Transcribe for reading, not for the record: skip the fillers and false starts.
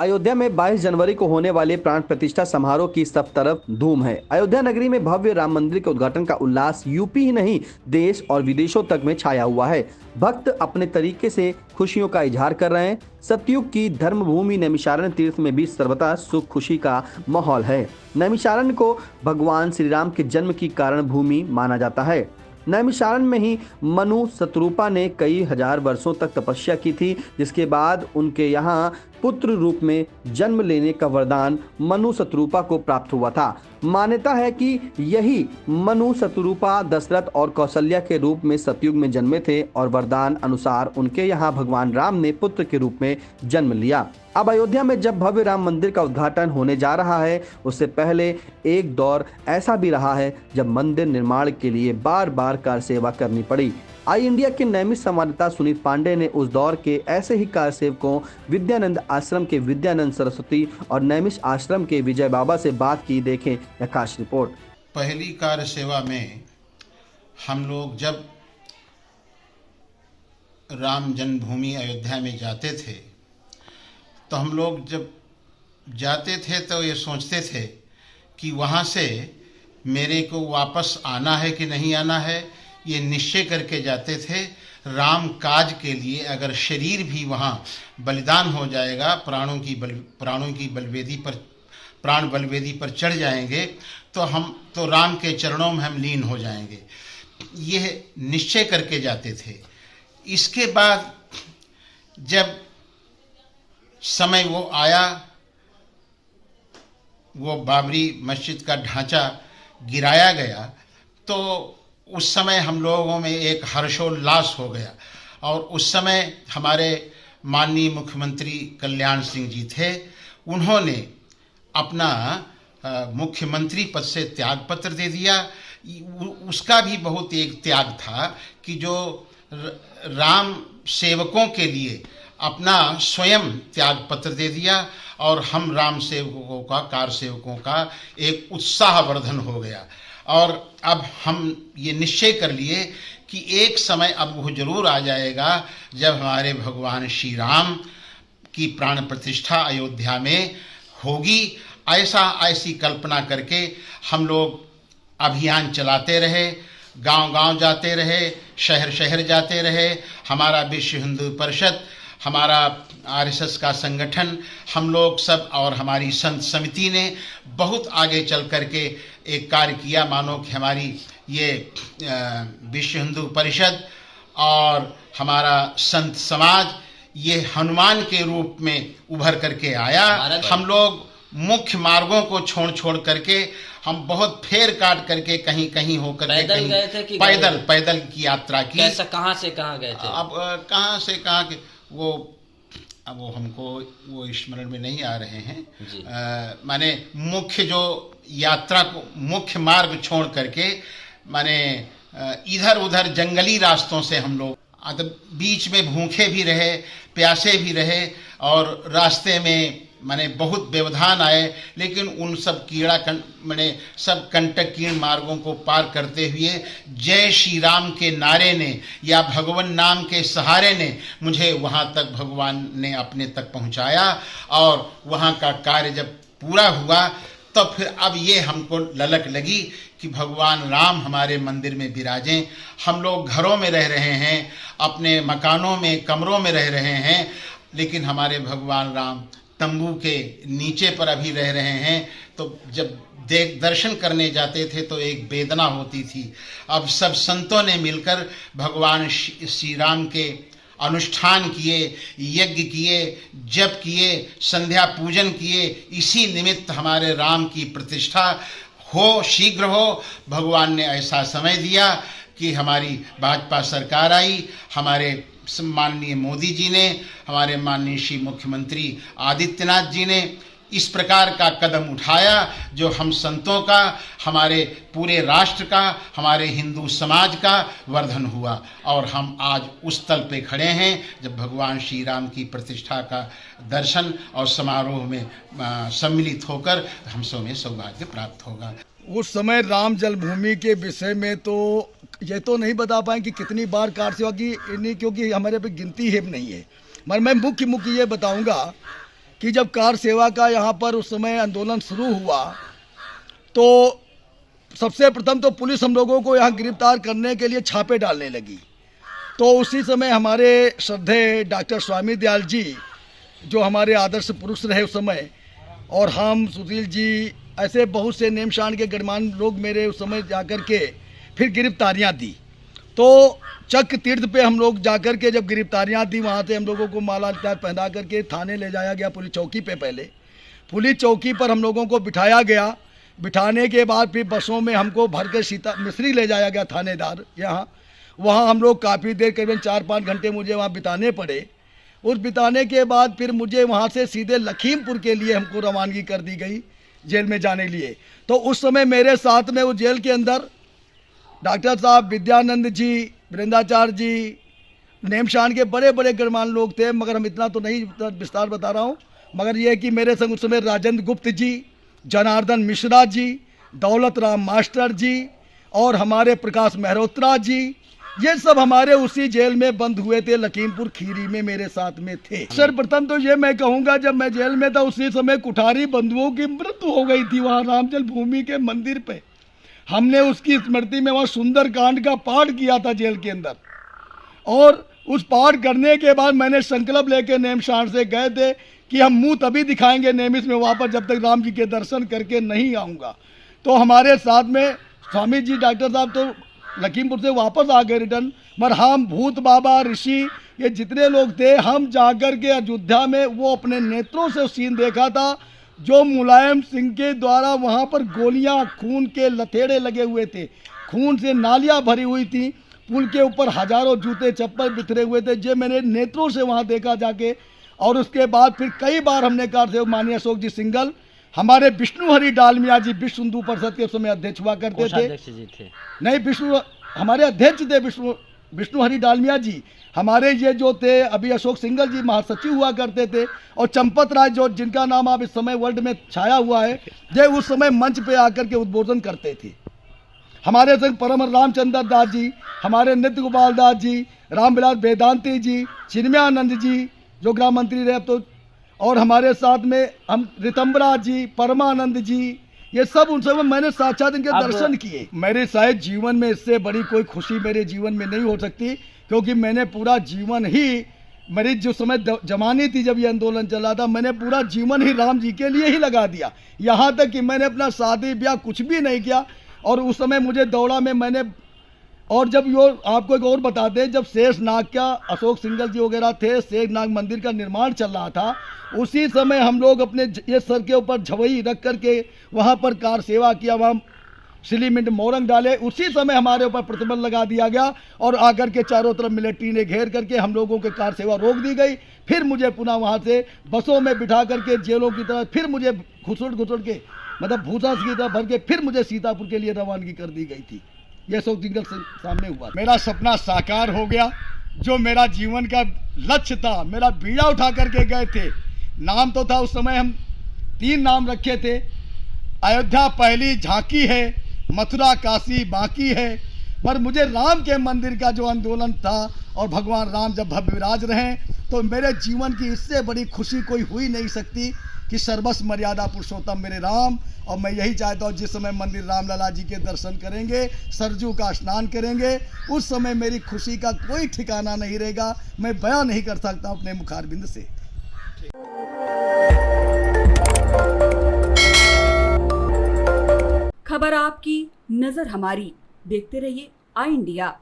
अयोध्या में 22 जनवरी को होने वाले प्राण प्रतिष्ठा समारोह की सब तरफ धूम है। अयोध्या नगरी में भव्य राम मंदिर के उद्घाटन का उल्लास यूपी ही नहीं, देश और विदेशों तक में छाया हुआ है। भक्त अपने तरीके से खुशियों का इजहार कर रहे हैं। सतयुग की धर्मभूमि नैमिषारण्य तीर्थ में भी सर्वथा सुख खुशी का माहौल है। नैमिषारण्य को भगवान श्री राम के जन्म की कारण भूमि माना जाता है। नैमिषारण्य में ही मनु शतरूपा ने कई हजार वर्षों तक तपस्या की थी, जिसके बाद उनके यहाँ पुत्र रूप में जन्म लेने का वरदान मनु शतरूपा को प्राप्त हुआ था। मान्यता है कि यही मनु शतरूपा दशरथ और कौशल्या के रूप में सतयुग में जन्मे थे और वरदान अनुसार उनके यहाँ भगवान राम ने पुत्र के रूप में जन्म लिया। अब अयोध्या में जब भव्य राम मंदिर का उद्घाटन होने जा रहा है, उससे पहले एक दौर ऐसा भी रहा है जब मंदिर निर्माण के लिए बार बार कार सेवा करनी पड़ी। आई इंडिया के नैमिष संवाददाता सुनीत पांडे ने उस दौर के ऐसे ही कार सेवकों विद्यानंद आश्रम के विद्यानंद सरस्वती और नैमिष आश्रम के विजय बाबा से बात की। देखें यह खास रिपोर्ट। पहली कार सेवा में हम लोग जब राम जन्मभूमि अयोध्या में जाते थे तो हम लोग जब जाते थे तो ये सोचते थे कि वहाँ से मेरे को वापस आना है कि नहीं आना है, ये निश्चय करके जाते थे। राम काज के लिए अगर शरीर भी वहाँ बलिदान हो जाएगा, प्राणों की बलवेदी पर प्राण बलवेदी पर चढ़ जाएंगे तो हम तो राम के चरणों में हम लीन हो जाएंगे, यह निश्चय करके जाते थे। इसके बाद जब समय वो आया, वो बाबरी मस्जिद का ढांचा गिराया गया, तो उस समय हम लोगों में एक हर्षोल्लास हो गया। और उस समय हमारे माननीय मुख्यमंत्री कल्याण सिंह जी थे, उन्होंने अपना मुख्यमंत्री पद से त्यागपत्र दे दिया। उसका भी बहुत एक त्याग था कि जो राम सेवकों के लिए अपना स्वयं त्यागपत्र दे दिया और हम राम सेवकों का, कार सेवकों का एक उत्साहवर्धन हो गया। और अब हम ये निश्चय कर लिए कि एक समय अब वो जरूर आ जाएगा जब हमारे भगवान श्री राम की प्राण प्रतिष्ठा अयोध्या में होगी। ऐसी कल्पना करके हम लोग अभियान चलाते रहे, गांव-गांव जाते रहे, शहर शहर जाते रहे। हमारा विश्व हिंदू परिषद, हमारा आरएसएस का संगठन, हम लोग सब और हमारी संत समिति ने बहुत आगे चल करके एक कार्य किया। मानो कि हमारी ये विश्व हिंदू परिषद और हमारा संत समाज ये हनुमान के रूप में उभर करके आया। हम लोग मुख्य मार्गों को छोड़ करके हम बहुत फेर काट करके कहीं कहीं होकर पैदल गए थे कि पैदल की यात्रा की। कैसा, कहाँ से कहाँ गए थे? अब कहाँ से कहाँ के वो हमको वो स्मरण में नहीं आ रहे हैं। माने मुख्य जो यात्रा को मुख्य मार्ग छोड़ करके माने इधर उधर जंगली रास्तों से हम लोग बीच में भूखे भी रहे, प्यासे भी रहे और रास्ते में माने बहुत व्यवधान आए, लेकिन उन सब सब कंटकीर्ण मार्गों को पार करते हुए जय श्री राम के नारे ने या भगवान नाम के सहारे ने मुझे वहाँ तक भगवान ने अपने तक पहुँचाया। और वहाँ का कार्य जब पूरा हुआ तो फिर अब ये हमको ललक लगी कि भगवान राम हमारे मंदिर में विराजें। हम लोग घरों में रह रहे हैं, अपने मकानों में, कमरों में रह रहे हैं, लेकिन हमारे भगवान राम तंबू के नीचे पर अभी रह रहे हैं। तो जब दर्शन करने जाते थे तो एक वेदना होती थी। अब सब संतों ने मिलकर भगवान श्री राम के अनुष्ठान किए, यज्ञ किए, जप किए, संध्या पूजन किए। इसी निमित्त हमारे राम की प्रतिष्ठा हो, शीघ्र हो। भगवान ने ऐसा समय दिया कि हमारी भाजपा सरकार आई, हमारे माननीय मोदी जी ने, हमारे माननीय श्री मुख्यमंत्री आदित्यनाथ जी ने इस प्रकार का कदम उठाया जो हम संतों का, हमारे पूरे राष्ट्र का, हमारे हिंदू समाज का वर्धन हुआ। और हम आज उस तल पे खड़े हैं जब भगवान श्री राम की प्रतिष्ठा का दर्शन और समारोह में सम्मिलित होकर हम सब में सौभाग्य प्राप्त होगा। उस समय राम जन्मभूमि के विषय में तो ये तो नहीं बता पाए कि कितनी बार कार सेवा की, क्योंकि हमारे पे गिनती है नहीं है, मगर मैं मुख्य ये बताऊंगा कि जब कार सेवा का यहाँ पर उस समय आंदोलन शुरू हुआ तो सबसे प्रथम तो पुलिस हम लोगों को यहाँ गिरफ्तार करने के लिए छापे डालने लगी। तो उसी समय हमारे श्रद्धेय डॉक्टर स्वामी दयाल जी, जो हमारे आदर्श पुरुष रहे उस समय, और हम सुशील जी, ऐसे बहुत से नेमशान के गणमान्य लोग मेरे उस समय जाकर के फिर गिरफ्तारियाँ दी। तो चक्र तीर्थ पे हम लोग जाकर के जब गिरफ्तारियाँ दी, वहाँ से हम लोगों को माला इत्यादि पहना करके थाने ले जाया गया, पुलिस चौकी पे। पहले पुलिस चौकी पर हम लोगों को बिठाया गया। बिठाने के बाद फिर बसों में हमको भर कर सीता मिस्री ले जाया गया थानेदार यहाँ। वहाँ हम लोग काफ़ी देर, करीबन 4-5 घंटे मुझे वहाँ बिताने पड़े। उस बिताने के बाद फिर मुझे वहाँ से सीधे लखीमपुर के लिए हमको रवानगी कर दी गई, जेल में जाने के लिए। तो उस समय मेरे साथ में उस जेल के अंदर डॉक्टर साहब विद्यानंद जी, वृंदाचार्य जी, नेमशान के बड़े बड़े गणमान्य लोग थे, मगर हम इतना तो नहीं विस्तार बता रहा हूँ। मगर ये कि मेरे संग उस समय राजेंद्र गुप्त जी, जनार्दन मिश्रा जी, दौलत राम मास्टर जी और हमारे प्रकाश मेहरोत्रा जी, ये सब हमारे उसी जेल में बंद हुए थे, लखीमपुर खीरी में मेरे साथ में थे। सर्वप्रथम तो ये मैं कहूँगा, जब मैं जेल में था उसी समय कुठारी बंधुओं की मृत्यु हो गई थी वहाँ रामजल भूमि के मंदिर पे। हमने उसकी स्मृति में वहाँ सुंदरकांड का पाठ किया था जेल के अंदर, और उस पाठ करने के बाद मैंने संकल्प लेके नेमशान से गए थे कि हम मुंह तभी दिखाएंगे नेमिस में वहाँ पर जब तक राम जी के दर्शन करके नहीं आऊँगा। तो हमारे साथ में स्वामी जी, डॉक्टर साहब तो लखीमपुर से वापस आ गए रिटर्न, मगर हम भूत बाबा, ऋषि, ये जितने लोग थे, हम जाकर के अयोध्या में वो अपने नेत्रों से सीन देखा था जो मुलायम सिंह के द्वारा वहाँ पर गोलियाँ, खून के लथेड़े लगे हुए थे, खून से नालियाँ भरी हुई थी, पुल के ऊपर हजारों जूते चप्पल बिखरे हुए थे, जो मैंने नेत्रों से वहाँ देखा जाके। और उसके बाद फिर कई बार हमने कार से माननीय अशोक जी सिंघल, हमारे विष्णु हरि डालमिया जी, विश्व हिंदू परिषद के समय अध्यक्ष हुआ करते थे। नहीं, विष्णु हमारे अध्यक्ष थे, विष्णु हरि डालमिया जी। हमारे ये जो थे अभी अशोक सिंघल जी महासचिव हुआ करते थे, और चंपत राय जो, जिनका नाम अब इस समय वर्ल्ड में छाया हुआ है, ये उस समय मंच पे आकर के उद्बोधन करते थे। हमारे संग परम रामचंद्र दास जी, हमारे नित्य गोपाल दास जी, रामविलास वेदांती जी, चिन्मयानंद जी जो गृह मंत्री रहे अब तो, और हमारे साथ में हम रितंबरा जी, परमानंद जी, ये सब उन समय मैंने साक्षात इनके दर्शन किए। मेरे शायद जीवन में इससे बड़ी कोई खुशी मेरे जीवन में नहीं हो सकती, क्योंकि मैंने पूरा जीवन ही, मेरी जो समय जवानी थी जब ये आंदोलन चला था, मैंने पूरा जीवन ही राम जी के लिए ही लगा दिया। यहाँ तक कि मैंने अपना शादी ब्याह कुछ भी नहीं किया। और उस समय मुझे दौड़ा में मैंने, और जब यो आपको एक और बता दें, जब शेषनाग का अशोक सिंघल जी वगैरह थे, शेषनाग मंदिर का निर्माण चल रहा था, उसी समय हम लोग अपने ये सर के ऊपर झवई रख करके वहाँ पर कार सेवा किया, वहाँ सिलीमिंट मोरंग डाले। उसी समय हमारे ऊपर प्रतिबंध लगा दिया गया और आकर के चारों तरफ मिलिट्री ने घेर करके हम लोगों के कार सेवा रोक दी गई। फिर मुझे पुनः वहाँ से बसों में बिठा करके जेलों की तरह फिर मुझे घुसड़ के, मतलब भूसा की तरह भर के, फिर मुझे सीतापुर के लिए रवानगी कर दी गई थी। यह अशोक सिंघल से सामने हुआ। मेरा सपना साकार हो गया, जो मेरा जीवन का लक्ष्य था। मेरा बीड़ा उठा करके गए थे। नाम तो था उस समय, हम 3 नाम रखे थे। अयोध्या पहली झांकी है, मथुरा काशी बाकी है। पर मुझे राम के मंदिर का जो आंदोलन था, और भगवान राम जब भव्य विराज रहे, तो मेरे जीवन की इससे बड़ी खुशी कोई हुई नहीं सकती कि सर्वस्व मर्यादा पुरुषोत्तम मेरे राम। और मैं यही चाहता हूँ, जिस समय मंदिर रामलला जी के दर्शन करेंगे, सरजू का स्नान करेंगे, उस समय मेरी खुशी का कोई ठिकाना नहीं रहेगा। मैं बयां नहीं कर सकता अपने मुखारबिंद से। खबर आपकी, नजर हमारी। देखते रहिए आई इंडिया।